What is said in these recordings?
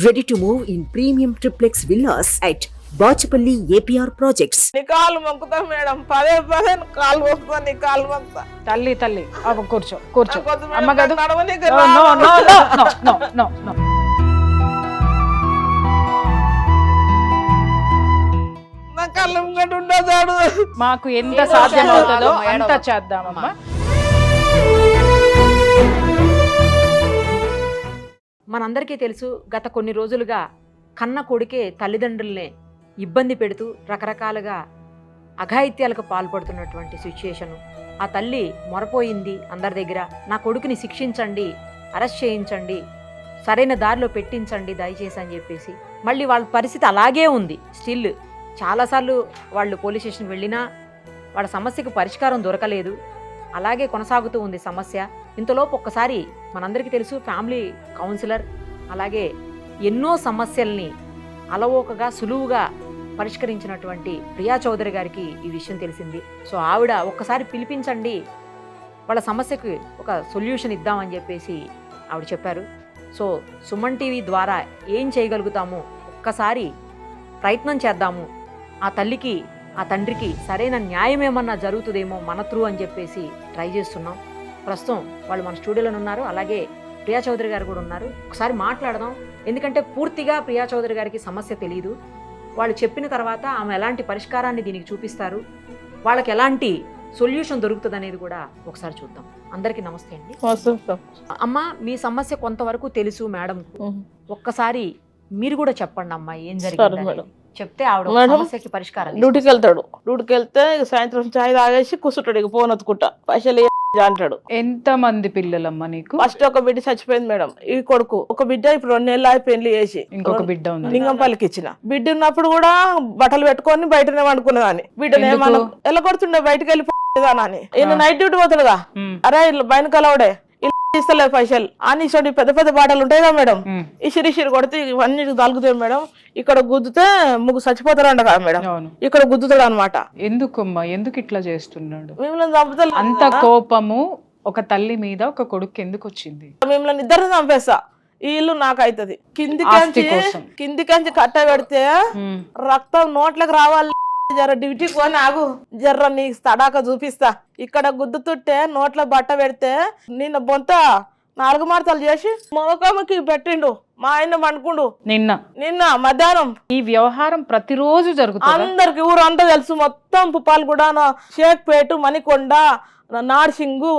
Ready to move in premium triplex villas at Bachapalli APR Projects. నీ కాలు మొక్కుతా madam, పదే పదే కాలు మొక్కుతా, నీ కాలు మొక్కుతా. తల్లి తల్లి కూర్చో కూర్చో నాకొద్దు మేడం, అమ్మ కాదు నడవనీకి నో రాదు. No no no no no no నా కళ్ళ ముంగట ఉండదాడు. మాకు ఎంత సాధ్యమవుతుందో అంత చేద్దామమ్మా. మనందరికీ తెలుసు, గత కొన్ని రోజులుగా కన్న కొడుకే తల్లిదండ్రుల్ని ఇబ్బంది పెడుతూ రకరకాలుగా అఘాయిత్యాలకు పాల్పడుతున్నటువంటి సిచ్యుయేషను. ఆ తల్లి మొరపోయింది అందరి దగ్గర, నా కొడుకుని శిక్షించండి, అరెస్ట్ చేయించండి, సరైన దారిలో పెట్టించండి దయచేసి అని చెప్పేసి. మళ్ళీ వాళ్ళ పరిస్థితి అలాగే ఉంది స్టిల్. చాలాసార్లు వాళ్ళు పోలీస్ స్టేషన్కి వెళ్ళినా వాళ్ళ సమస్యకు పరిష్కారం దొరకలేదు, అలాగే కొనసాగుతూ ఉంది సమస్య. ఇంతలోపు ఒక్కసారి మనందరికీ తెలుసు, ఫ్యామిలీ కౌన్సిలర్ అలాగే ఎన్నో సమస్యల్ని అలవోకగా సులువుగా పరిష్కరించినటువంటి ప్రియా చౌదరి గారికి ఈ విషయం తెలిసింది. సో ఆవిడ ఒక్కసారి పిలిపించండి, వాళ్ళ సమస్యకు ఒక సొల్యూషన్ ఇద్దామని చెప్పేసి ఆవిడ చెప్పారు. సో సుమన్ టీవీ ద్వారా ఏం చేయగలుగుతామో ఒక్కసారి ప్రయత్నం చేద్దాము, ఆ తల్లికి ఆ తండ్రికి సరైన న్యాయం ఏమన్నా జరుగుతుందేమో మన త్రూ అని చెప్పేసి ట్రై చేస్తున్నాం. ప్రస్తుతం వాళ్ళు మన స్టూడియోలో ఉన్నారు, అలాగే ప్రియా చౌదరి గారు కూడా ఉన్నారు. ఒకసారి మాట్లాడదాం, ఎందుకంటే పూర్తిగా ప్రియా చౌదరి గారికి సమస్య తెలియదు. వాళ్ళు చెప్పిన తర్వాత ఆమె ఎలాంటి పరిష్కారాన్ని దీనికి చూపిస్తారు, వాళ్ళకి ఎలాంటి సొల్యూషన్ దొరుకుతుంది అనేది కూడా ఒకసారి చూద్దాం. అందరికీ నమస్తే అండి. అమ్మ, మీ సమస్య కొంతవరకు తెలుసు మేడం, ఒక్కసారి మీరు కూడా చెప్పండి అమ్మా ఏం జరిగింది. చెప్తే ఆవిడ సమస్యకి పరిష్కారం. డ్యూటీకి వెళ్తాడు, డ్యూటీకి వెళ్తే సాయంత్రం చాయ్ తాగేసి కూర్చుంటాడు, ఇక ఫోన్ ఒత్తుకుంటా పైసలు అంటాడు. ఎంత మంది పిల్లలమ్మా నీకు? ఫస్ట్ ఒక బిడ్డ చచ్చిపోయింది మేడం, ఈ కొడుకు. ఒక బిడ్డ ఇప్పుడు 2 నెలలు పెళ్లి చేసి ఇంకొక బిడ్డ ఉంది. లింగంపల్లికి ఇచ్చిన. బిడ్డ ఉన్నప్పుడు కూడా బట్టలు పెట్టుకొని బయటనే వండుకునేదాన్ని. బిడ్డనే ఎలా కొడుతుండే బయటకు వెళ్ళిపోయేదానని. ఈయన నైట్ డ్యూటీ పోతాడుగా, అరే బయట కలవడే ఇస్తలే పైసలు అని ఇచ్చాడు. పెద్ద పెద్ద బాటలు ఉంటాయి కదా మేడం, ఇసిరిసిరి కొడితే ఇవన్నీ తలుగుతాయి మేడం. ఇక్కడ గుద్దుతే ముగ్గు చచ్చిపోతారంట కదా మేడం, ఇక్కడ గుద్దుతాడు అనమాట. ఎందుకమ్మా, ఎందుకు ఇట్లా చేస్తున్నాడు? మిమ్మల్ని చంపుతా. అంత కోపము ఒక తల్లి మీద ఒక కొడుకు ఎందుకు వచ్చింది? మిమ్మల్ని ఇద్దరిని చంపేస్తా, ఈ ఇల్లు నాకైతది. కిందికంచి కట్ట పెడితే రక్తం నోట్లకు రావాలి. జర డ్యూటీ కొని ఆగు, జర్ర నీ తడాక చూపిస్తా. ఇక్కడ గుద్దుతుంటే నోట్ల బట్ట పెడితే నిన్న బొంత 4 మార్తలు చేసి మోకమ్మకి పెట్టిండు మా ఆయన అనుకుండు. నిన్న మధ్యాహ్నం ఈ వ్యవహారం ప్రతిరోజు జరుగుతుంది. అందరికి ఊరు అంతా తెలుసు, మొత్తం పుప్పాలు కూడా, షేక్పేట, మణికొండ, నార్సింగు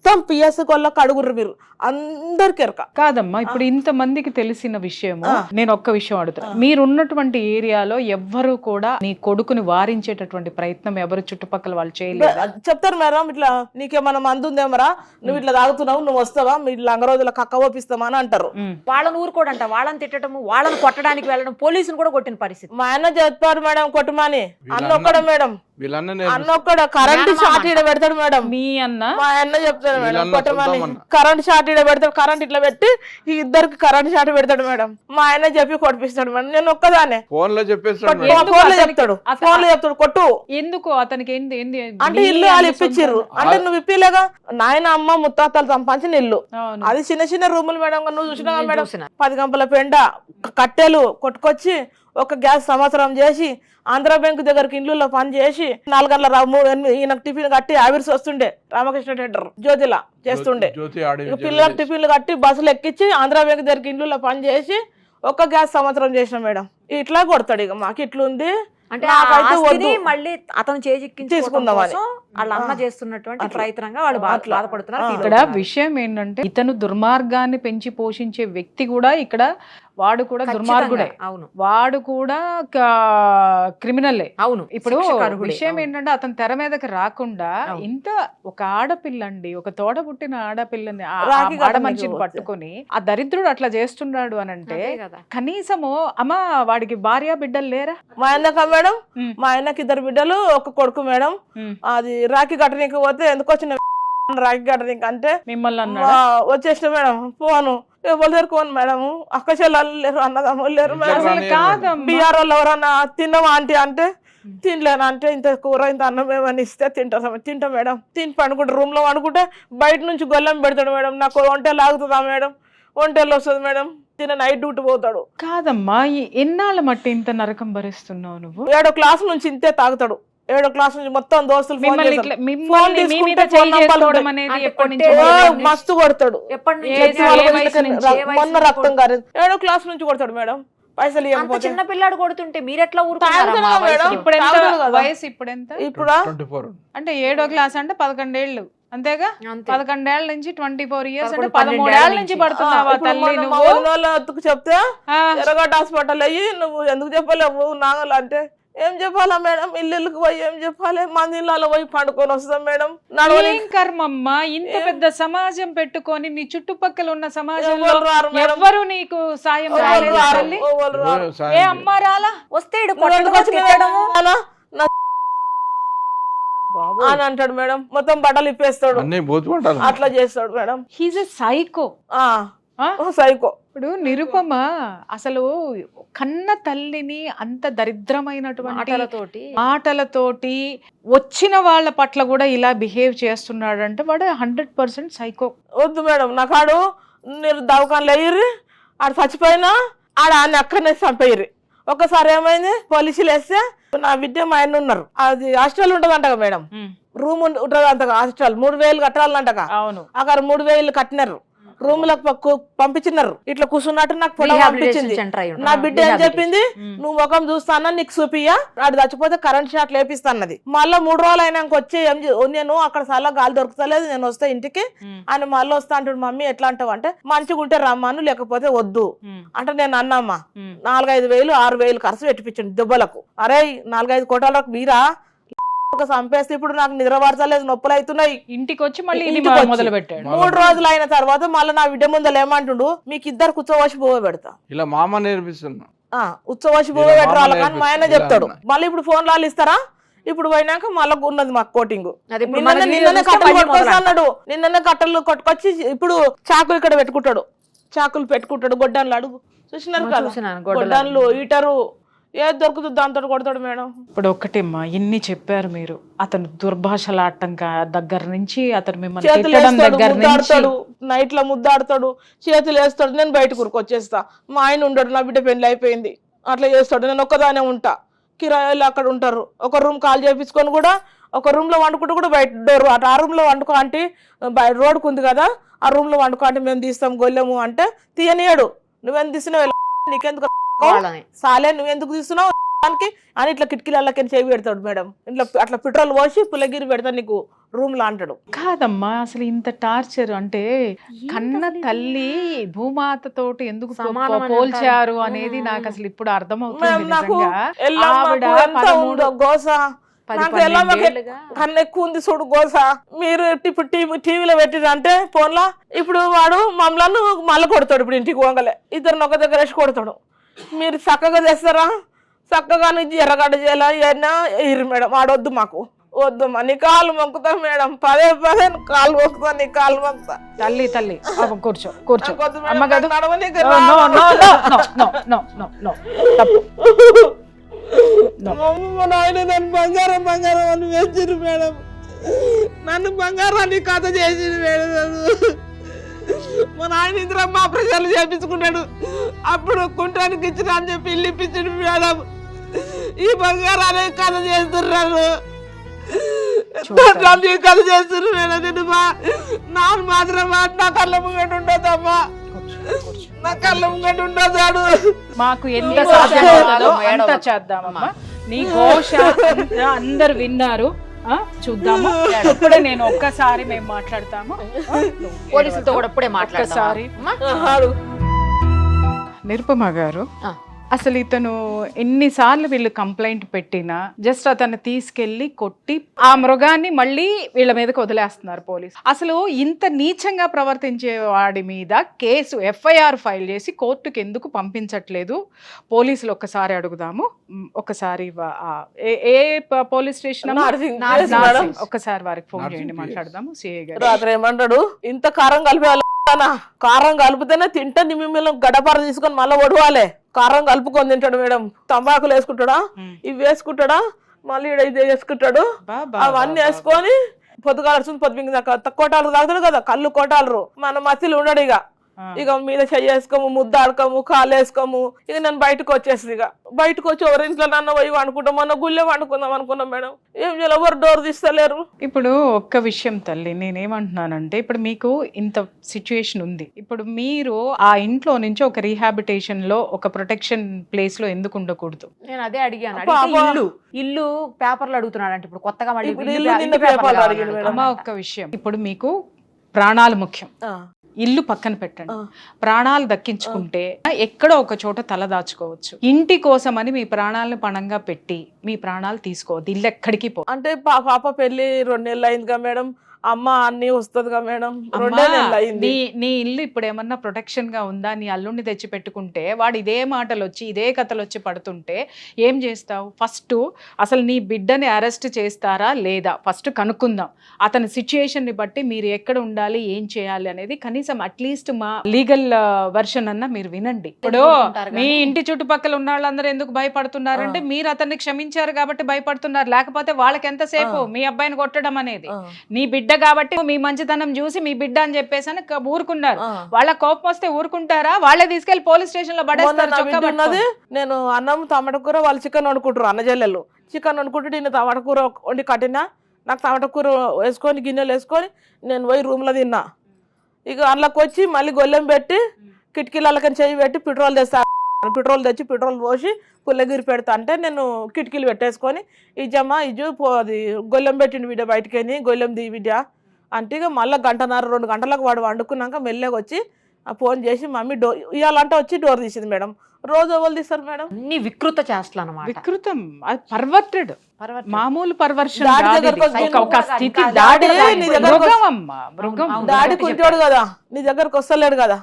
మొత్తం పిఎస్ కొల్ల కడుగురు మీరు అందరికి ఎరక. కాదమ్మా, ఇప్పుడు ఇంత మందికి తెలిసిన విషయము. నేను ఒక్క విషయం అడుగుతా, మీరున్నటువంటి ఏరియాలో ఎవ్వరు కూడా నీ కొడుకుని వారించేటటువంటి ప్రయత్నం ఎవరు చుట్టుపక్కల వాళ్ళు చేయలేదు? చెప్తారు మేడం, ఇట్లా నీకేమన్నా మందు ఉందేమరా, నువ్వు ఇట్లా తాగుతున్నావు, నువ్వు వస్తావా, మీ లంగ రోజుల కక్క ఓపిస్తామా అని అంటారు. వాళ్ళని ఊరుకోడంట, వాళ్ళని తిట్టడము, వాళ్ళని కొట్టడానికి వెళ్ళడం, పోలీసులు కూడా కొట్టిన పరిస్థితి. మా ఆయన చెప్పారు మేడం కొట్టమని. అన్నొక్కడ మేడం, అన్నొక్కడ కరెంట్ షార్ట్ ఇడ పెడతాడు మేడం. మీ అన్న మా అన్న చెప్తాడు మేడం కొట్టమని. కరెంట్ షార్ట్ ఇడ పెడతాడు, కరెంట్ ఇట్లా పెట్టి ఈ ఇద్దరికి కరెంట్ షార్ట్ పెడతాడు మేడం. మా ఆయన చెప్పి కొట్టిపిస్తాడు మేడం. నేను ఒక్కదానే ఫోన్ లో చెప్తాడు, ఫోన్ లో చెప్తాడు కొట్టు. ఎందుకు అతనికి అంటే ఇల్లు వాళ్ళు ఇప్పించారు అంటే నువ్వు ఇప్పిలేగా. నాయన అమ్మ ముత్తాతలు సంపాదించిన ఇల్లు అది, చిన్న చిన్న రూములు మేడం. నువ్వు చూసినావా మేడం, 10 గంపల పెండ కట్టెలు కొట్టుకొచ్చి ఒక గ్యాస్ సంవత్సరం చేసి ఆంధ్ర బ్యాంకు దగ్గరికి ఇండ్లలో పని చేసి 4 గంటల ఈయనకు టిఫిన్ కట్టి ఆవిర్స్ వస్తుండే రామకృష్ణ థియేటర్ జ్యోతిలా చేస్తుండే. పిల్లలకు టిఫిన్లు కట్టి బస్సులు ఎక్కించి ఆంధ్ర బ్యాంకు దగ్గరికి ఇండ్లలో పని చేసి ఒక గ్యాస్ సంవత్సరం చేసిన మేడం. ఇట్లా కొడతాడు. ఇక మాకు ఇట్లుంది అంటే మళ్ళీ అతను తీసుకుందామని వాళ్ళ అమ్మ చేస్తున్నటువంటి ప్రయత్నంగా వాళ్ళు బాధపడుతున్నారు. ఇక్కడ విషయం ఏంటంటే, ఇతను దుర్మార్గాన్ని పెంచి పోషించే వ్యక్తి కూడా ఇక్కడ వాడు కూడా దుర్మార్గుడే. అవును, వాడు కూడా క్రిమినలే. అవును. ఇప్పుడు విషయం ఏంటంటే, అతను తెర మీదకి రాకుండా ఇంత ఒక ఆడపిల్ల అండి, ఒక తోడ పుట్టిన ఆడపిల్లని ఆడ మనిషిని పట్టుకొని ఆ దరిద్రుడు అట్లా చేస్తున్నాడు అని అంటే, కనీసము అమ్మ వాడికి భార్య బిడ్డలు లేరా? మా ఆయనక మేడం, మా ఆయనకి 2 బిడ్డలు, ఒక కొడుకు మేడం. అది రాఖీ కట్టనీకి పోతే ఎందుకు వచ్చిన రాఖీ కట్టనీకి అంటే మిమ్మల్ని వచ్చేసిన మేడం. పోను ఎవరు దొరుకోను మేడం, అక్క చెల్లెలు లేరు, అన్నదమ్ములు లేరు మేడం. బీఆర్ వాళ్ళు ఎవరన్నా తిన్నావా ఆంటీ అంటే తినలేను అంటే, ఇంత కూర ఇంత అన్నం ఏమని ఇస్తే తింటా మేడం. తిని పండుకుంటే రూమ్ లో పండుకుంటే బయట నుంచి గొల్లం పెడతాడు మేడం. నాకు ఒంటెలు ఆగుతుందా మేడం, ఒంటెలు వస్తుంది మేడం. తిన నైట్ డ్యూటీ పోతాడు. కాదమ్మా, ఎన్నాళ్ళ మట్టి ఇంత నరకం భరిస్తున్నావు నువ్వు? 7వ క్లాస్ నుంచి ఇంతే తాగుతాడు. 7వ క్లాస్ నుంచి మొత్తం దోస్తులు మస్తు కొడతాడు. మొన్న రక్తం గారి 7వ క్లాస్ నుంచి కొడతాడు మేడం. పైసలు ఇవ్వకపోతే. చిన్న పిల్లాడు కొడుతుంటే మీరెట్లా వయసు ఇప్పుడెంత? ఇప్పుడా అంటే 7వ క్లాస్ అంటే 11 ఏళ్ళు అంతేగా. 11 ఏళ్ల నుంచి 24 ఇయర్స్ అంటే 13 ఏళ్ల నుంచి పడుతున్నావా తల్లి నువ్వు? చెప్తే ఎర్రగడ్డ హాస్పిటల్ అయ్యి నువ్వు ఎందుకు చెప్పలేవు నాగలు అంటే ఏం చెప్పాలా మేడం? ఇల్లుకి పోయి ఏం చెప్పాలి? మంది ఇళ్ళలో పోయి పండుకొని వస్తాం మేడం. ఏం కర్మమ్మా, ఇంత పెద్ద సమాజం పెట్టుకొని నీ చుట్టుపక్కల ఉన్న సమాజంలో ఎవరు నీకు సాయం రాలేదు? ఏ అమ్మా రాలా? వస్తే అని అంటాడు మేడం. మొత్తం బట్టలు ఇప్పేస్తాడు, అట్లా చేస్తాడు madam. He's a psycho. Psycho. ఇప్పుడు నిరుపమ అసలు కన్న తల్లిని అంత దరిద్రమైనటువంటి మాటలతోటి వచ్చిన వాళ్ళ పట్ల కూడా ఇలా బిహేవ్ చేస్తున్నాడు అంటే వాడు 100% సైకో. వద్దు మేడం, నాకు ఆడు మీరు దవాఖానలో వేయర్రి, ఆడు చచ్చిపోయినా ఆడ ఆయన అక్కడనే చంపేయర్రి. ఒకసారి ఏమైంది, పోలీసులు వేస్తే నా బిడ్డ మా ఆయన ఉన్నారు, అది హాస్టల్ ఉంటదంటగా మేడం, రూమ్ ఉంటది అంతగా, హాస్టల్ 3000 కట్టాలంటగా. అవును, అక్కడ 3000 కట్టినారు, రూమ్ లకు పంపించినారు. ఇట్లా కూర్చున్నట్టు నాకు ఫోటో పంపించింది. నా బిడ్డ ఏం చెప్పింది, నువ్వు ముఖం చూస్తానా నీకు చూపియ్యా, ఆడు చచ్చిపోతే కరెంట్ షాట్ లేపిస్తాన్నది. మళ్ళీ 3 రోజులు అయినాక వచ్చి నేను అక్కడ చాలా గాలి దొరుకుతలేదు, నేను వస్తే ఇంటికి ఆయన మళ్ళీ వస్తా అంటాడు. మమ్మీ ఎట్లా అంటావు అంటే మంచిగా ఉంటే రమ్మాను లేకపోతే వద్దు అంటే నేను అన్నామ్మా 4-5 వేలు 6 వేలు ఖర్చు పెట్టిపించండి దెబ్బలకు. అరే 4-5 కోటాలకు మీరా చంపేస్తే ఇప్పుడు నాకు నిద్ర పడతలేదు, నొప్పులు అవుతున్నాయి. ఇంటికి వచ్చి మళ్ళీ మొదలు పెట్టాడు. 3 రోజులు అయిన తర్వాత మళ్ళీ నా బిడ్డ ముందర ఏమంటుండు, మీకు ఇద్దరు కూర్చోవచ్చి పోవ పెడతా, ఇలా మామ నేర్పిస్తున్నా ఉచ్చవచ్చి పోవ పెట్టరాలి కానీ మా ఆయన చెప్తాడు. మళ్ళీ ఇప్పుడు ఫోన్ లాలు ఇస్తారా, ఇప్పుడు పోయినాక మళ్ళీ ఉన్నది మాకు కోటింగ్. నిన్ననే కట్టలు కొట్టుకొస్తా అన్నాడు, నిన్ననే కట్టలు కొట్టుకొచ్చి ఇప్పుడు చాకులు ఇక్కడ పెట్టుకుంటాడు, చాకులు పెట్టుకుంటాడు. గొడ్డాన్లు అడుగు చూసినారు కదా, గొడ్డాన్లు హీటరు ఏది దొరుకుతుంది దాంతో కొడతాడు మేడం. ఇప్పుడు ఒక్కటేమ్మా, ఇన్ని చెప్పారు మీరు, అతను దుర్భాషలాడటం దగ్గర నుంచి అతను మిమ్మల్ని నైట్ లో ముద్దాడతాడు, చేతులు వేస్తాడు, నేను బయట కూరుకొచ్చేస్తా, మా ఆయన ఉండడు, నా బిడ్డ పెళ్లి అయిపోయింది, అట్లా చేస్తాడు. నేను ఒక్కదానే ఉంటా, కిరాయిలు అక్కడ ఉంటారు. ఒక రూమ్ కాల్ చేయించుకొని కూడా ఒక రూమ్ లో వండుకుంటూ కూడా బయట డోర్ అటు ఆ రూమ్ లో వండుకో అంటే రోడ్కు ఉంది కదా, ఆ రూమ్ లో వండుకో అంటే మేము తీస్తాం గొల్లెము అంటే తీయనియాడు. నువ్వెంత తీసినావు, నీకెందుకు సాలే, నువ్వెందుకు తీస్తున్నావు అని ఇట్లా కిటికీలకి చేయి పెడతాడు మేడం. ఇట్లా అట్లా పెట్రోల్ పోసి పుల్లగిరి పెడతాడు నీకు రూమ్ లో అంటాడు. కాదమ్మా, అసలు ఇంత టార్చర్ అంటే కన్న తల్లి భూమాత తోటి ఎందుకు పోల్చారు అనేది నాకు అసలు ఇప్పుడు అర్థమవుతుంది. గోస కన్నా ఎక్కువ ఉంది చూడు గోస. మీరు ఇప్పుడు టీవీలో పెట్టిరంటే ఫోన్లో, ఇప్పుడు వాడు మమ్మల్ని మళ్ళీ కొడతాడు. ఇప్పుడు ఇంటికి పోగలే ఇద్దరిని ఒక దగ్గర వేసి కొడతాడు. మీరు చక్కగా చేస్తారా, చక్కగా నుంచి ఎర్రగడ్డ చేయాలా ఏనా ఇరు మేడం, ఆడొద్దు మాకు వద్దమ్మా, నీ కాళ్ళు మొక్కుతా మేడం, పదే కాళ్ళు మొక్కుతా, నీ కాళ్ళు మొక్కుతా. తల్లి తల్లి కూర్చో కూర్చో, మా నాయన నన్ను బంగారం బంగారం అని వేసిరు మేడం, నన్ను బంగారాన్ని కథ చేసిండు మేడం. మా నాయన ఇంద్రమ్మ ప్రజలు చేపించుకున్నాడు, అప్పుడు కుంటానికి ఇచ్చిన అని చెప్పి ఇల్లు ఇప్పించాడు మేడం. ఈ బంగారాన్ని కథ చేస్తున్నారు, కథ చేస్తున్నారు మేడం. నేను నాన్న మాత్రం నా కళ్ళ ముంగట ఉండదమ్మా, నా కళ్ళ ముంగట ఉండదాడు. మాకు ఎంత సాధ్యమవుతుందో అంత చేద్దామమ్మా. నీ ఘోష అందరు విన్నారు, చూద్దాము. ఇప్పుడే నేను ఒక్కసారి మేము మాట్లాడతాము, పోలీసులతో కూడా ఇప్పుడే మాట్లాడతారు. నిరుపమ గారు, అసలు ఇతను ఎన్నిసార్లు వీళ్ళు కంప్లైంట్ పెట్టినా జస్ట్ అతను తీసుకెళ్లి కొట్టి ఆ మృగాన్ని మళ్ళీ వీళ్ళ మీదకి వదిలేస్తున్నారు పోలీసు. అసలు ఇంత నీచంగా ప్రవర్తించే వాడి మీద కేసు ఎఫ్ఐఆర్ ఫైల్ చేసి కోర్టుకి ఎందుకు పంపించట్లేదు పోలీసులు? ఒక్కసారి అడుగుదాము. ఒకసారి ఏ పోలీస్ స్టేషన్? ఒక్కసారి వారికి ఫోన్ చేయండి, మాట్లాడదాము. సిఐ గారు రాత్రి ఏమంటాడు, ఇంత కారం కలిపి కారం కలిపితేనే తింటా, మిమ్మల్ని గడపర తీసుకొని మళ్ళీ వడవాలి, కారం కలుపుకొని తింటాడు మేడం. తంబాకులు వేసుకుంటాడా, ఇవి వేసుకుంటాడా, మళ్ళీ ఇది వేసుకుంటాడు, అవన్నీ వేసుకొని పొద్దుగాల పొద్దుగా కోటాలు తాగుతాడు కదా, కళ్ళు కోటాలరు మన మధ్యలో ఉన్నాడు. ఇక ఇక మీద చెయ్యేసుకోము, ముద్ద ఆడుకోము, కాలు వేసుకోము. ఇక నేను బయటకు వచ్చేసి ఇక బయటకు వచ్చి ఎవరి ఇంట్లో నన్ను పోయి వండుకుంటాం, మొన్న గుళ్ళే వండుకుందాం అనుకున్నాం మేడం. ఏం చేయాలి, ఎవరు డోర్ తీస్తలేరు. ఇప్పుడు ఒక్క విషయం తల్లి, నేనేమంటున్నానంటే ఇప్పుడు మీకు ఇంత సిచ్యుయేషన్ ఉంది, ఇప్పుడు మీరు ఆ ఇంట్లో నుంచి ఒక రీహాబిటేషన్ లో ఒక ప్రొటెక్షన్ ప్లేస్ లో ఎందుకు ఉండకూడదు? నేను అదే అడిగాను. పాప. అడిగితే ఇల్లు పేపర్లు అడుగుతున్నాడు అంటే ఇప్పుడు కొత్తగా మళ్ళీ ఇప్పుడు ఇల్లు ఇల్లు నిన్న పేపర్లు పేపర్లు కావాలని అడిగాడు మేడం. అమ్మ ఒక్క విషయం, ఇప్పుడు మీకు ప్రాణాలు ముఖ్యం, ఇల్లు పక్కన పెట్టండి. ప్రాణాలు దక్కించుకుంటే ఎక్కడో ఒక చోట తల దాచుకోవచ్చు. ఇంటి కోసమని మీ ప్రాణాలను పణంగా పెట్టి మీ ప్రాణాలు తీసుకోవద్దు. ఇల్లు ఎక్కడికి పో. అంటే పాప పెళ్లి 2 నెలలు అయిందిగా మేడం, అమ్మ అన్ని వస్తుందిగా మేడం, 2 నెలలు అయింది. నీ ఇల్లు ఇప్పుడు ఏమన్నా ప్రొటెక్షన్ గా ఉందా? నీ అల్లుడిని తెచ్చి పెట్టుకుంటే వాడు ఇదే మాటలు వచ్చి ఇదే కథలు వచ్చి పడుతుంటే ఏం చేస్తావు? ఫస్ట్ అసలు నీ బిడ్డని అరెస్ట్ చేస్తారా లేదా ఫస్ట్ కనుక్కుందాం. అతని సిచ్యుయేషన్ ని బట్టి మీరు ఎక్కడ ఉండాలి, ఏం చేయాలి అనేది కనీసం అట్లీస్ట్ మా లీగల్ వర్షన్ అన్నా మీరు వినండి. ఇప్పుడు మీ ఇంటి చుట్టుపక్కల ఉన్న వాళ్ళందరూ ఎందుకు భయపడుతున్నారంటే మీరు అతన్ని క్షమించారు కాబట్టి భయపడుతున్నారు. లేకపోతే వాళ్ళకి ఎంతసేపు మీ అబ్బాయిని కొట్టడం అనేది. నీ బిడ్డ కాబట్టి మీ మంచితనం చూసి మీ బిడ్డ అని చెప్పేసి ఊరుకున్నారు. వాళ్ళ కోపం వస్తే ఊరుకుంటారా? వాళ్ళే తీసుకెళ్లి పోలీస్ స్టేషన్ లో పడేస్తారు. నేను అన్నం టమాటా కూర, వాళ్ళు చికెన్ వండుకుంటారు, అన్నజల్లెలు చికెన్ వండుకుంటే నేను టమాటా కూర వండి కట్టినా, నాకు టమాటా కూర వేసుకొని గిన్నెలు వేసుకొని నేను పోయి రూమ్లో తిన్నా. ఇక అందులోకి వచ్చి మళ్ళీ గొల్లెం పెట్టి కిటికీలకి చెయ్యి పెట్టి పెట్రోల్ తెస్తా, పెట్రోల్ తెచ్చి పెట్రోల్ పోసి పుల్లగిరి పెడతా అంటే నేను కిటికీలు పెట్టేసుకొని ఇజ్జమ్మా అది గొల్లెం పెట్టిండు బిడ్డ బయటకెళ్ళి గొల్లెం దీ బిడ్డ అంటే ఇక మళ్ళీ 1:30-2 గంటలకు వాడు వండుకున్నాక మెల్లగా వచ్చి ఫోన్ చేసి మమ్మీ ఇవ్వాలంటే వచ్చి డోర్ తీసింది మేడం. రోజు ఎవరు తీస్తారు మేడం? అన్ని వికృత చేష్టలు అన్నమాట. వికృతం, అది పర్వర్టెడ్, మామూలు పర్వర్షన్. డాడీ కుంటాడు కదా, నీ దగ్గరకు వస్తలేడు కదా,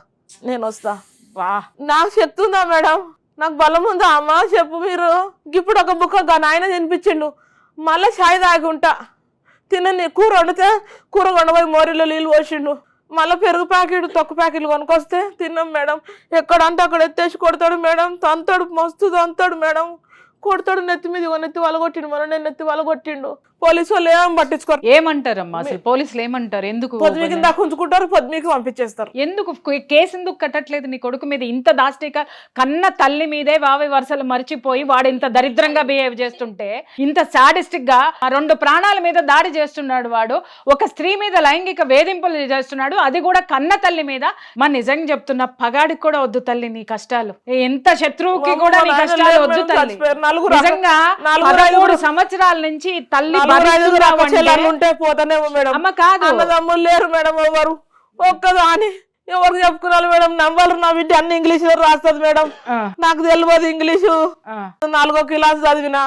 నేను వస్తా. నాకు శక్తి ఉందా మేడం? నాకు బలం ఉందా అమ్మ చెప్పు మీరు? ఇప్పుడు ఒక బుక్క నాయన తినిపించిండు, మళ్ళీ ఛాయ్ తాగి ఉంటా, తినని కూర వండితే కూర వండబోయి మోరీలో నీళ్ళు పోసిండు, మళ్ళీ పెరుగు ప్యాకెట్ తొక్కు ప్యాకెట్లు కొనుక్కొస్తే తిన్నాం మేడం. ఎక్కడంటే అక్కడ ఎత్తేసి కొడతాడు మేడం, తంతాడు, మస్తు తంతాడు మేడం, కొడతాడు. నెత్తి మీద నెత్తి వలగొట్టిండు, మనం నేను నెత్తి వలగొట్టిండు. పోలీసు వాళ్ళు ఏం పట్టించుకోరు. ఏమంటారమ్మా అసలు పోలీసులు ఏమంటారు? ఎందుకు పొద్దుమికి దాకా ఉంచుకుంటారు, పొద్దుమికి పంపించేస్తారు. ఎందుకు కేసు ఎందుకు కట్టట్లేదు నీ కొడుకు మీద? ఇంత దాష్టిక కన్న తల్లి మీదే వావి వరుసలు మర్చిపోయి వాడు ఇంత దరిద్రంగా బిహేవ్ చేస్తుంటే, ఇంత సాడిస్టిక్ గా 2 ప్రాణాల మీద దాడి చేస్తున్నాడు వాడు, ఒక స్త్రీ మీద లైంగిక వేధింపులు చేస్తున్నాడు, అది కూడా కన్న తల్లి మీద. మా నిజంగా చెప్తున్నా, పగాడికి కూడా వద్దు తల్లి నీ కష్టాలు, ఎంత శత్రువుకి కూడా నీ కష్టాలు వద్దు తల్లి. నిజంగా 13 సంవత్సరాల నుంచి తల్లి ఉంటే పోతానేమో మేడం. అమ్మ కాదు, అన్నదమ్ములు లేరు మేడం, ఎవరు ఒక్కదాని ఎవరు చెప్పుకున్నారు మేడం? నంబర్ నా బిడ్డ అన్ని ఇంగ్లీష్ లో రాస్తుంది మేడం, నాకు తెలియదు ఇంగ్లీషు. 4వ క్లాస్ చదివినా.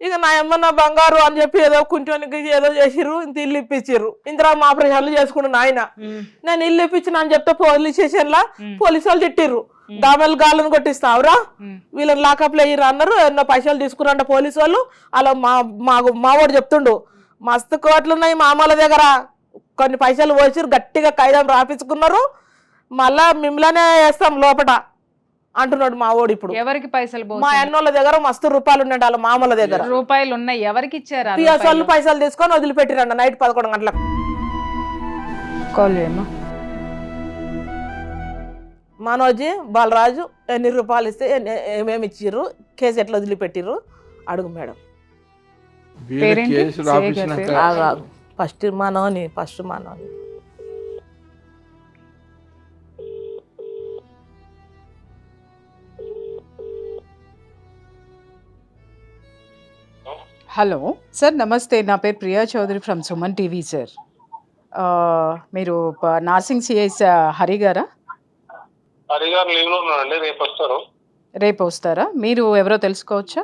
ఇక నా అమ్మ నా బంగారు అని చెప్పి ఏదో కుంటోనికి ఏదో చేసిర్రు, ఇంత ఇల్లు ఇప్పించిర్రు. ఇందిరా మా ఆపరేషన్లు చేసుకున్నాను ఆయన. నేను ఇల్లు ఇప్పించిన అని చెప్తే పోలీస్ స్టేషన్ లా పోలీసు వాళ్ళు తిట్టిర్రు, దామెలు గాళ్ళను కొట్టిస్తావురా, వీళ్ళని లాకప్ లో అయ్యిర్రు అన్నారు. ఎన్నో పైసలు తీసుకురంట పోలీసు వాళ్ళు. అలా మావాడు చెప్తుండు, మస్తు కోట్లున్నాయి మా అమ్మల దగ్గర, కొన్ని పైసలు పోసిరు, గట్టిగా కాయిదాం రాపించుకున్నారు, మళ్ళా మిమ్మల్నే వేస్తాం లోపట అంటున్నాడు మా ఓడి. ఇప్పుడు ఎవరికి పైసలు? మా అన్నోళ్ళ దగ్గర మస్తు రూపాయలు ఉన్నాయి, వాళ్ళ మామూల దగ్గర రూపాయలు ఉన్నాయి. ఎవరికి ఇచ్చారా? పిఎస్ వాళ్ళు పైసలు తీసుకొని వదిలిపెట్టిరంట నైట్ 11 గంటలకు. కాల్ చేయమ్మా. మనోజీ బాలరాజు ఎన్ని రూపాయలు ఇస్తే ఏమేమి ఇచ్చిర్రు, కేసు ఎట్లా వదిలిపెట్టిర్రు అడుగు మేడం. ఫస్ట్ మనోని హలో సార్, నమస్తే. నా పేరు Priya Chowdary from Suman TV sir. మీరు నార్సింగ్ సిఐ హరి గారా? హరి గారు లీవ్ లో ఉన్నారండి, రేపు వస్తారా? మీరు ఎవరో తెలుసుకోవచ్చా?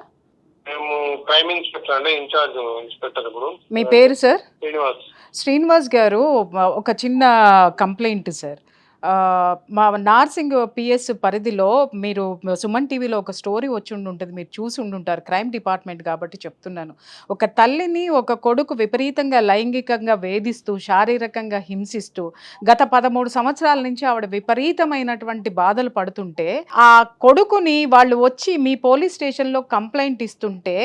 మేము క్రైమ్ ఇన్స్పెక్టర్ అండి, ఇన్స్పెక్టర్. ఇప్పుడు మీ పేరు సార్? శ్రీనివాస్ గారు, ఒక చిన్న కంప్లైంట్ సార్. మా నార్సింగ్ పిఎస్ పరిధిలో మీరు సుమన్ టీవీలో ఒక స్టోరీ వచ్చి ఉంటుంది, మీరు చూసి ఉండుంటారు, క్రైమ్ డిపార్ట్మెంట్ కాబట్టి చెప్తున్నాను. ఒక తల్లిని ఒక కొడుకు విపరీతంగా లైంగికంగా వేధిస్తూ శారీరకంగా హింసిస్తూ గత 13 సంవత్సరాల నుంచి ఆవిడ విపరీతమైనటువంటి బాధలు పడుతుంటే, ఆ కొడుకుని వాళ్ళు వచ్చి మీ పోలీస్ స్టేషన్లో కంప్లైంట్ ఇస్తుంటే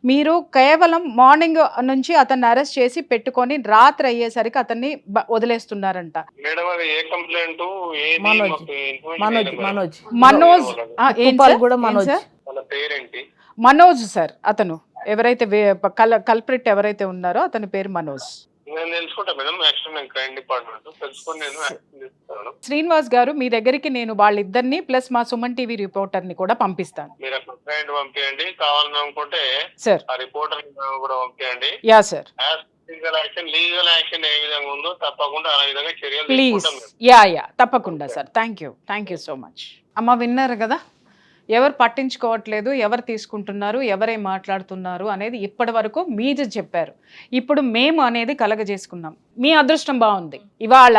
మీరు కేవలం మార్నింగ్ నుంచి అతన్ని అరెస్ట్ చేసి పెట్టుకొని రాత్రి అయ్యేసరికి అతన్ని వదిలేస్తున్నారంట. మేడం అది ఏ కంప్లైంట్ అంటూ ఏది మనోజ్. మాకు information మనోజ్ లేదు మేడం. మనోజ్ మనోజ్ ఏం కుప్పాలు సార్? కూడా ఏం మనోజ్. సార్? వాళ్ళ పేరేంటి? మనోజ్ సార్, అతను ఎవరైతే కల్ప్రిట్ ఎవరైతే ఉన్నారో అతని పేరు మనోజ్. నేను తెలుసుకుంటా మేడం, యాక్చువల్ నేను క్రైమ్ డిపార్ట్మెంట్ తెలుసుకొని నేను యాక్షన్ తీసుకుంటాను. శ్రీనివాస్ గారు మీ దగ్గరికి నేను వాళ్ళిద్దరిని ప్లస్ మా సుమన్ టీవీ రిపోర్టర్ ని కూడా పంపిస్తాను. మీరు అక్కడ క్లయింట్ పంపించండి, కావాలని అనుకుంటే సార్ ఆ రిపోర్టర్ కూడా పంపించండి. యా సార్, లీగల్ యాక్షన్ ఏ విధంగా ఉందో తప్పకుండా ఆ విధంగా చర్యలు ప్లీజ్. తీసుకుంటాం మేము. యా తప్పకుండా sir. Thank you so much. అమ్మ విన్నారు కదా, ఎవరు పట్టించుకోవట్లేదు, ఎవరు తీసుకుంటున్నారు, ఎవరే మాట్లాడుతున్నారు అనేది ఇప్పటి వరకు మీరు చెప్పారు. ఇప్పుడు మేము అనేది కలగజేసుకున్నాం. మీ అదృష్టం బాగుంది, ఇవాళ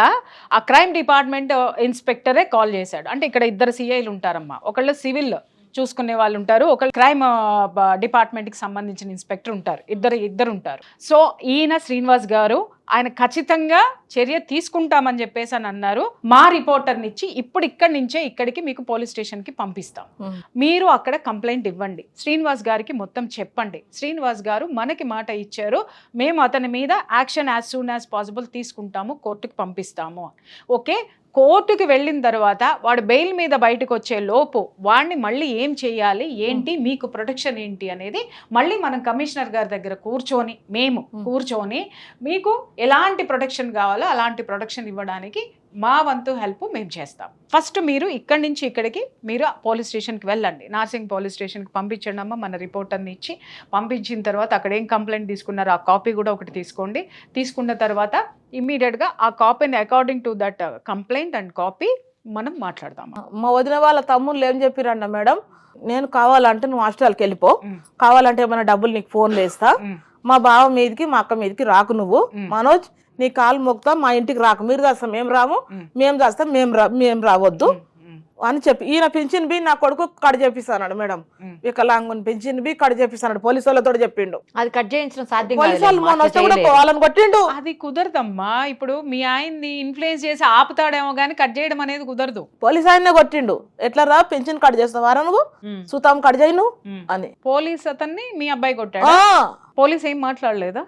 ఆ క్రైమ్ డిపార్ట్మెంట్ ఇన్స్పెక్టరే కాల్ చేశాడు. అంటే ఇక్కడ ఇద్దరు సిఐలు ఉంటారమ్మా, ఒకళ్ళు సివిల్ చూసుకునే వాళ్ళు ఉంటారు, ఒక క్రైమ్ డిపార్ట్మెంట్కి సంబంధించిన ఇన్స్పెక్టర్ ఉంటారు, ఇద్దరు ఉంటారు. సో ఈయన శ్రీనివాస్ గారు ఆయన ఖచ్చితంగా చర్య తీసుకుంటామని చెప్పేసి అని అన్నారు. మా రిపోర్టర్ని ఇచ్చి ఇప్పుడు ఇక్కడి నుంచే ఇక్కడికి మీకు పోలీస్ స్టేషన్కి పంపిస్తాం. మీరు అక్కడ కంప్లైంట్ ఇవ్వండి, శ్రీనివాస్ గారికి మొత్తం చెప్పండి. శ్రీనివాస్ గారు మనకి మాట ఇచ్చారు, మేము అతని మీద action as soon as possible తీసుకుంటాము, కోర్టుకి పంపిస్తాము. ఓకే, కోర్టుకి వెళ్ళిన తర్వాత వాడు బెయిల్ మీద బయటకు వచ్చే లోపు వాడిని మళ్ళీ ఏం చేయాలి, ఏంటి మీకు ప్రొటెక్షన్ ఏంటి అనేది మళ్ళీ మనం కమిషనర్ గారి దగ్గర మేము కూర్చొని మీకు ఎలాంటి ప్రొటెక్షన్ కావాలో అలాంటి ప్రొటెక్షన్ ఇవ్వడానికి మా వంతు హెల్ప్ మేము చేస్తాం. ఫస్ట్ మీరు ఇక్కడి నుంచి ఇక్కడికి మీరు పోలీస్ స్టేషన్కి వెళ్ళండి, నార్సింగ్ పోలీస్ స్టేషన్కి పంపించండి అమ్మ. మన రిపోర్టర్ని ఇచ్చి పంపించిన తర్వాత అక్కడ ఏం కంప్లైంట్ తీసుకున్నారో ఆ కాపీ కూడా ఒకటి తీసుకోండి. తీసుకున్న తర్వాత ఇమ్మీడియట్గా ఆ కాపీని according to that complaint and copy మనం మాట్లాడదాం. మా వదిన వాళ్ళ తమ్ముళ్ళు ఏం చెప్పిరంట మేడం, నేను కావాలంటే నువ్వు హాస్టల్కి వెళ్ళిపో, కావాలంటే ఏమైనా డబ్బులు నీకు ఫోన్లు వేస్తా, మా బావ మీదికి మా అక్క మీదికి రాకు, నువ్వు మనోజ్ నీ కాలు మొక్కుతాం, మా ఇంటికి రాకు, మీరు చేస్తాం మేము రాము, మేము చేస్తాం మేము రావద్దు అని చెప్పి ఈయన పింఛన్ బి నా కొడుకు కట్ చేపిస్తాడు మేడం, వికలాంగుని పింఛన్ బి కట్ చేపిస్తాడు, పోలీసు వాళ్ళతో చెప్పిండు. అది కట్ చేయించడం సాధ్యం పోలీసు వాళ్ళు మొన్న వస్తే కూడా వాళ్ళని కొట్టిండు. అది కుదరదమ్మా. ఇప్పుడు మీ ఆయన్ని ఇన్ఫ్లుయెన్స్ చేసి ఆపుతాడేమో కానీ కట్ చేయడం అనేది కుదరదు. పోలీసు ఆయన్నే కొట్టిండు, ఎట్లా రా పింఛన్ కట్ చేస్తావారా నువ్వు, సుతాం కట్ చేయను అని. పోలీస్ అతన్ని మీ అబ్బాయి కొట్టాడు, పోలీస్ ఏం మాట్లాడలేదా?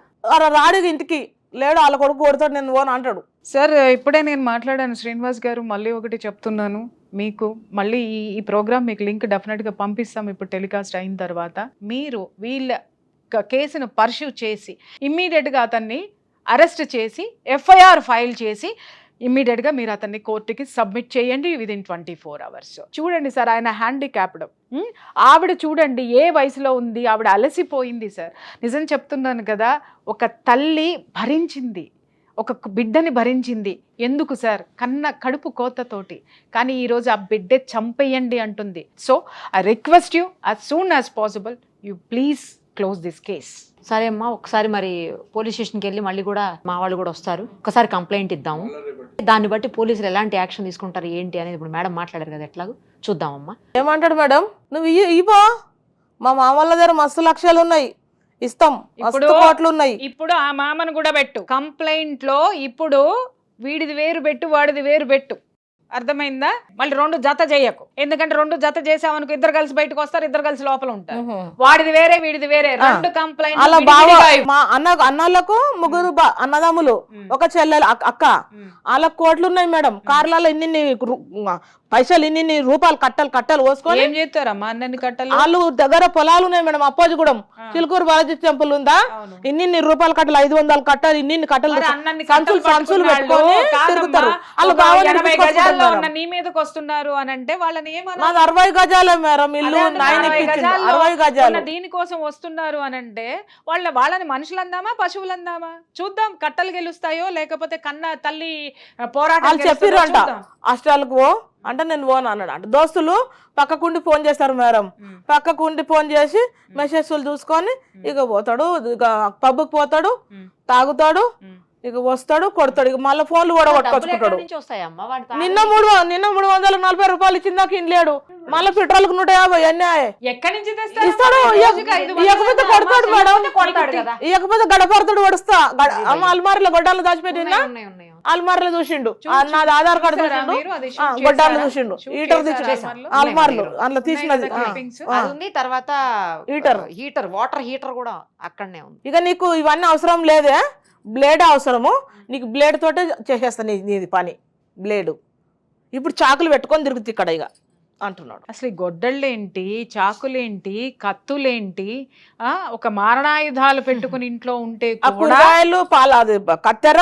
రాడు ఇంటికి లేడు, వాళ్ళ కొడుకు కొడతాడు నేను ఓన్ అంటాడు. సార్ ఇప్పుడే నేను మాట్లాడాను శ్రీనివాస్ గారు, మళ్ళీ ఒకటి చెప్తున్నాను మీకు, మళ్ళీ ఈ ప్రోగ్రామ్ మీకు లింక్ డెఫినెట్గా పంపిస్తాం ఇప్పుడు టెలికాస్ట్ అయిన తర్వాత. మీరు వీళ్ళ కేసును పర్స్యూ చేసి ఇమ్మీడియట్గా అతన్ని అరెస్ట్ చేసి ఎఫ్ఐఆర్ ఫైల్ చేసి ఇమ్మీడియట్గా మీరు అతన్ని కోర్టుకి సబ్మిట్ చేయండి విదిన్ 24 hours. చూడండి సార్, ఆయన హ్యాండిక్యాప్డ్, ఆవిడ చూడండి ఏ వయసులో ఉంది, ఆవిడ అలసిపోయింది సార్. నిజం చెప్తున్నాను కదా, ఒక తల్లి భరించింది, ఒక బిడ్డని భరించింది. ఎందుకు సార్, కడుపు కోతతోటి, కానీ ఈరోజు ఆ బిడ్డే చంపేయండి అంటుంది. So I request you as soon as possible you please close this case. సరే అమ్మా, ఒకసారి మరి పోలీస్ స్టేషన్కి వెళ్ళి మళ్ళీ కూడా మా వాళ్ళు కూడా వస్తారు, ఒకసారి కంప్లైంట్ ఇద్దాము. దాన్ని బట్టి పోలీసులు ఎలాంటి యాక్షన్ తీసుకుంటారు ఏంటి అనేది ఇప్పుడు మేడం మాట్లాడారు కదా, ఎట్లాగో చూద్దామమ్మా. ఏమంటాడు మేడం, నువ్వు ఇవ్వా, మా మామూల దగ్గర మస్తు లక్ష్యాలు ఉన్నాయి, ఇస్తాం, మస్తు కోట్లు ఉన్నాయి. ఇప్పుడు ఆ మామను కూడా పెట్టు కంప్లైంట్ లో, ఇప్పుడు వీడిది వేరు పెట్టు, వాడిది వేరు పెట్టు, అర్థమైందా? మళ్ళీ 2 జత చేయకు, ఎందుకంటే 2 జత చేసామనుకో ఇద్దరు కలిసి బయటకు వస్తారు, ఇద్దరు కలిసి లోపల ఉంటారు. వాడిది వేరే వీడిది వేరే, 2 కంప్లైంట్. అలా మా అన్నలకు 3 అన్నదమ్ములు, ఒక చెల్లెలు అక్క, వాళ్ళకి కోట్లు ఉన్నాయి మేడం. కార్లలో ఇన్ని పైసలు ఇన్ని రూపాయలు కట్టలు పోసుకొని ఏం చేస్తారమ్మా అన్నన్ని కట్టలు? వాళ్ళు దగ్గర పొలాలు ఉన్నాయి మేడం, అప్పోజిగూడెం చిలుకూరు బాలాజీ టెంపుల్ ఉందా, ఇన్ని రూపాయలు కట్టలు, 500 కట్టలు, ఇన్ని కట్టలు సంచులు పెట్టుకొని తిరుగుతారు. వాళ్ళు నీ మీదకి వస్తున్నారు అని అంటే వాళ్ళని ఏమన్నా, 60 గజాలే మేడం ఇల్లు, 60 గజాలు. దీనికోసం వస్తున్నారు అని అంటే వాళ్ళని మనుషులు అందామా పశువులు అందామా? చూద్దాం, కట్టలు గెలుస్తాయో లేకపోతే కన్న తల్లి పోరాటం చెప్పిర్రు అంట. హాస్టల్కు అంటే నేను పోను అన్నాడు అంట. దోస్తులు పక్కకుండి ఫోన్ చేస్తారు మేడం, పక్కకుండి ఫోన్ చేసి మెసేజ్లు చూసుకొని ఇక పోతాడు, ఇక పబ్కి పోతాడు, తాగుతాడు, ఇక వస్తాడు, కొడతాడు, ఇక మళ్ళీ ఫోన్లు కూడా కొట్టుకొచ్చుకుంటాడు. నిన్న 340 రూపాయలు ఇచ్చిందాక ఇన్లేడు, మళ్ళీ పెట్రోల్ కు 150 అన్యాయ్ ఎక్కడి నుంచి ఇస్తాడు. ఇవ్వకపోతే కొడతాడు మేడం, ఇవ్వకపోతే గడపడతాడు, వడుస్తా. అల్మారిలో గొడ్డాలు దాచిపెట్టినా, అల్మార్లో చూసిండు, నాది ఆధార్ కార్డు చూసిండు, గొడ్డాలు చూసిండు, హీటర్ తీసిండు, అల్మార్లు అందులో తీసినది తర్వాత హీటర్ వాటర్ హీటర్ కూడా అక్కడనే ఉంది. ఇక నీకు ఇవన్నీ అవసరం లేదే, బ్లేడ్ అవసరము, నీకు బ్లేడ్ తోటే చేసేస్తా నీది పని, బ్లేడు ఇప్పుడు చాకులు పెట్టుకొని తిరుగుతుంది ఇక్కడ ఇక అంటున్నాడు. అసలు ఈ గొడ్డళ్ళేంటి, చాకులేంటి, కత్తులేంటి, ఒక మారణాయుధాలు పెట్టుకుని ఇంట్లో ఉంటే ఆ కూడా కూరగాయలు అది కత్తెర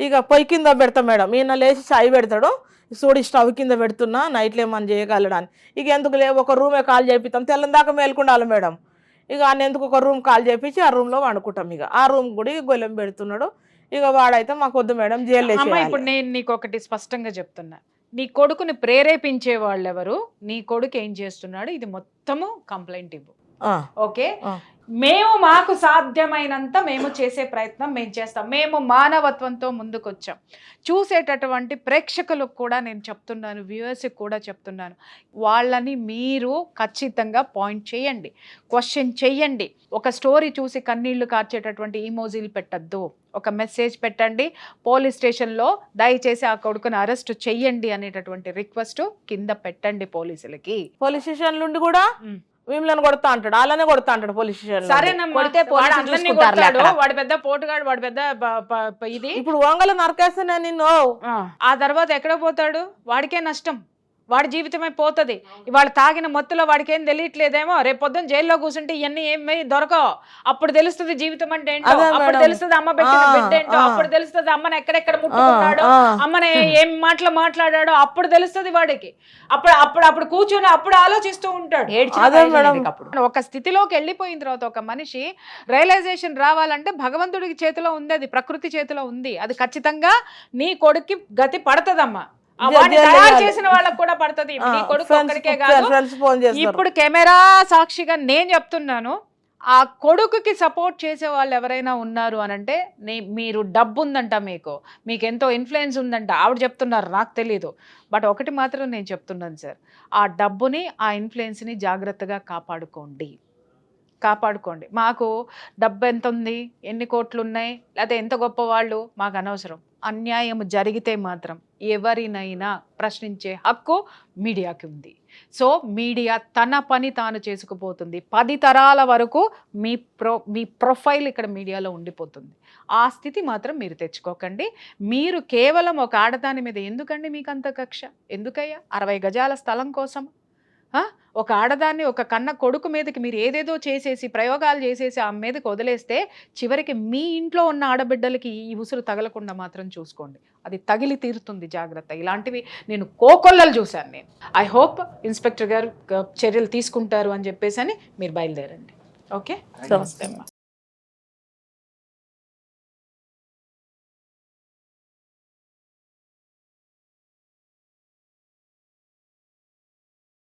ఇక పొయ్యి కింద పెడతాం మేడం. ఈయన లేచి చాయ్ పెడతాడు, చూడు స్టవ్ కింద పెడుతున్నా నైట్లో ఏమని చేయగలడని. ఇక ఎందుకు ఒక రూమే కాల్ చేపిస్తాం, తెల్లని దాకా మేలుకుండాలి మేడం. ఇక ఆయన ఎందుకు ఒక రూమ్ కాల్ చేపించి ఆ రూమ్లో వండుకుంటాం. ఇక ఆ రూమ్ కూడా గొల్లెం పెడుతున్నాడు. ఇక వాడైతే మాకు వద్దు మేడం జైలు. ఇప్పుడు నేను నీకు ఒకటి స్పష్టంగా చెప్తున్నా, నీ కొడుకుని ప్రేరేపించే వాళ్ళు ఎవరు, నీ కొడుకు ఏం చేస్తున్నాడు, ఇది మొత్తము కంప్లైంట్ ఇవ్వు. ఓకే, మేము మాకు సాధ్యమైనంత మేము చేసే ప్రయత్నం మేము చేస్తాం. మేము మానవత్వంతో ముందుకొచ్చాం. చూసేటటువంటి ప్రేక్షకులకు కూడా నేను చెప్తున్నాను, వ్యూవర్స్కి కూడా చెప్తున్నాను, వాళ్ళని మీరు ఖచ్చితంగా పాయింట్ చేయండి, క్వశ్చన్ చెయ్యండి. ఒక స్టోరీ చూసి కన్నీళ్లు కార్చేటటువంటి ఈమోజీలు పెట్టద్దు, ఒక మెసేజ్ పెట్టండి. పోలీస్ స్టేషన్లో దయచేసి ఆ కొడుకుని అరెస్ట్ చెయ్యండి అనేటటువంటి రిక్వెస్ట్ కింద పెట్టండి పోలీసులకి. పోలీస్ స్టేషన్ నుండి కూడా వీళ్ళని కొడతా అంటాడు, అలానే కొడతా అంటాడు పోలీస్ స్టేషన్. సరేనమ్మా, వాడి పెద్ద పోటుగాడు, వాడి పెద్ద ఇది. ఇప్పుడు వంగలు నరకేస్తున్నా నిన్ను. ఆ తర్వాత ఎక్కడ పోతాడు, వాడికే నష్టం, వాడి జీవితమే పోతుంది. ఇవాళ తాగిన మొత్తులో వాడికి ఏం తెలియట్లేదేమో, రేపు పొద్దున్న జైల్లో కూర్చుంటే ఇవన్నీ ఏమి దొరకవు. అప్పుడు తెలుస్తుంది జీవితం అంటే ఏంటో, అప్పుడు తెలుస్తుంది అమ్మ పెట్టిన బిడ్డ ఏంటో, అప్పుడు తెలుస్తుంది అమ్మని ఎక్కడెక్కడ ముట్టుకున్నాడో, అమ్మని ఏం మాటలు మాట్లాడాడో అప్పుడు తెలుస్తుంది వాడికి. అప్పుడు కూర్చొని అప్పుడు ఆలోచిస్తూ ఉంటాడు. ఒక స్థితిలోకి వెళ్ళిపోయిన తర్వాత ఒక మనిషి రియలైజేషన్ రావాలంటే భగవంతుడికి చేతిలో ఉంది, అది ప్రకృతి చేతిలో ఉంది. అది ఖచ్చితంగా నీ కొడుక్కి గతి పడుతుందమ్మా, చేసిన వాళ్ళకి కూడా పడుతుంది. నీ కొడుకు ఒక్కడికే కాదు. ఇప్పుడు కెమెరా సాక్షిగా నేను చెప్తున్నాను, ఆ కొడుకుకి సపోర్ట్ చేసే వాళ్ళు ఎవరైనా ఉన్నారు అని అంటే, మీరు డబ్బు ఉందంట, మీకు ఎంతో ఇన్ఫ్లుయెన్స్ ఉందంట ఆవిడ చెప్తున్నారు, నాకు తెలీదు. బట్ ఒకటి మాత్రం నేను చెప్తున్నాను సార్, ఆ డబ్బుని ఆ ఇన్ఫ్లుయెన్స్ని జాగ్రత్తగా కాపాడుకోండి. మాకు డబ్బు ఎంత ఉంది, ఎన్ని కోట్లు ఉన్నాయి, లేకపోతే ఎంత గొప్ప వాళ్ళు మాకు అనవసరం. అన్యాయం జరిగితే మాత్రం ఎవరినైనా ప్రశ్నించే హక్కు మీడియాకి ఉంది. సో మీడియా తన పని తాను చేసుకుపోతుంది. 10 తరాల వరకు మీ ప్రొఫైల్ ఇక్కడ మీడియాలో ఉండిపోతుంది. ఆ స్థితి మాత్రం మీరు తెచ్చుకోకండి. మీరు కేవలం ఒక ఆడదాని మీద ఎందుకండి మీకు అంత కక్ష? ఎందుకయ్యా? 60 గజాల స్థలం కోసం ఒక ఆడదాన్ని, ఒక కన్న కొడుకు మీదకి మీరు ఏదేదో చేసేసి ప్రయోగాలు చేసేసి ఆమె మీదకి వదిలేస్తే చివరికి మీ ఇంట్లో ఉన్న ఆడబిడ్డలకి ఈ ఉసురు తగలకుండా మాత్రం చూసుకోండి. అది తగిలి తీరుతుంది, జాగ్రత్త. ఇలాంటివి నేను కోకొల్లలు చూశాను. నేను ఐ హోప్ ఇన్స్పెక్టర్ గారు చర్యలు తీసుకుంటారు అని చెప్పేసి మీరు బయలుదేరండి. ఓకే, నమస్తే అమ్మా.